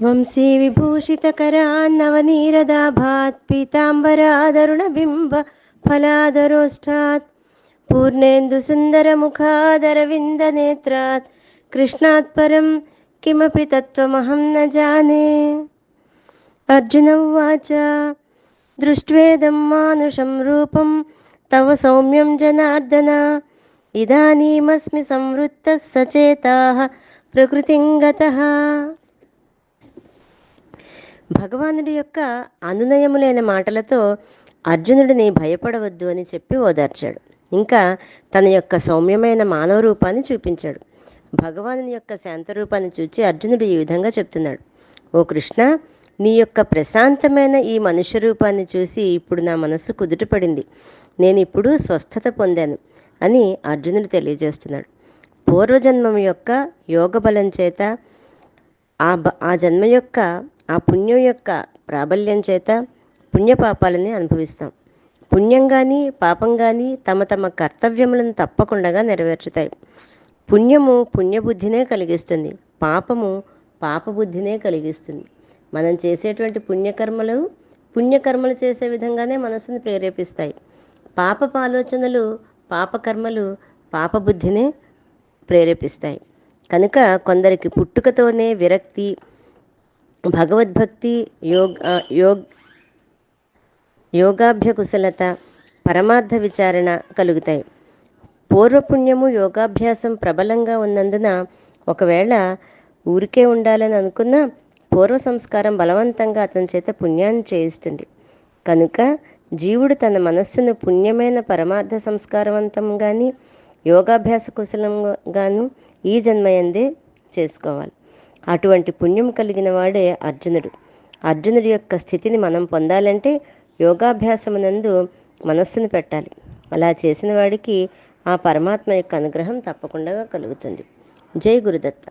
వంశీ విభూషితకరాన్నవనీరదాభాత్ పీతాంబరాదరుణబింబ ఫలాదరోష్టాత్ పూర్ణేందు సుందరముఖాదరవిందనేత్రాత్ కృష్ణాత్ పరం కిమపి తత్వమహం న జానే. అర్జున ఉవాచ దృష్ట్వేదం మానుషం రూపం తవ సౌమ్యం జనార్దన ఇదానీమస్మి సంవృత్తః సచేతాః ప్రకృతిం గతః. భగవానుడి యొక్క అనునయములైన మాటలతో అర్జునుడిని భయపడవద్దు అని చెప్పి ఓదార్చాడు. ఇంకా తన యొక్క సౌమ్యమైన మానవ రూపాన్ని చూపించాడు. భగవానుని యొక్క శాంతరూపాన్ని చూచి అర్జునుడు ఈ విధంగా చెప్తున్నాడు: ఓ కృష్ణ, నీ యొక్క ప్రశాంతమైన ఈ మనుష్య రూపాన్ని చూసి ఇప్పుడు నా మనస్సు కుదుటపడింది. నేను ఇప్పుడు స్వస్థత పొందాను అని అర్జునుడు తెలియజేస్తున్నాడు. పూర్వజన్మం యొక్క యోగ బలం చేత ఆ జన్మ యొక్క ఆ పుణ్యం యొక్క ప్రాబల్యం చేత పుణ్యపాపాలని అనుభవిస్తాం. పుణ్యం కానీ పాపం కానీ తమ తమ కర్తవ్యములను తప్పకుండా నెరవేర్చుతాయి. పుణ్యము పుణ్యబుద్ధినే కలిగిస్తుంది, పాపము పాపబుద్ధినే కలిగిస్తుంది. మనం చేసేటువంటి పుణ్యకర్మలు చేసే విధంగానే మనసుని ప్రేరేపిస్తాయి. పాపపు ఆలోచనలు పాపకర్మలు పాపబుద్ధినే ప్రేరేపిస్తాయి. కనుక కొందరికి పుట్టుకతోనే విరక్తి, భగవద్భక్తి, యోగాభ్యకుశలత, పరమార్థ విచారణ కలుగుతాయి. పూర్వపుణ్యము యోగాభ్యాసం ప్రబలంగా ఉన్నందున ఒకవేళ ఊరికే ఉండాలని అనుకున్న పూర్వ సంస్కారం బలవంతంగా అతని చేత పుణ్యాన్ని చేయిస్తుంది. కనుక జీవుడు తన మనస్సును పుణ్యమైన పరమార్థ సంస్కారవంతంగాని యోగాభ్యాస కుశలంగాను ఈ జన్మయందే చేసుకోవాలి. అటువంటి పుణ్యం కలిగిన వాడే అర్జునుడు. అర్జునుడి యొక్క స్థితిని మనం పొందాలంటే యోగాభ్యాసమునందు మనస్సును పెట్టాలి. అలా చేసిన వాడికి ఆ పరమాత్మ యొక్క అనుగ్రహం తప్పకుండా కలుగుతుంది. జై గురుదత్త.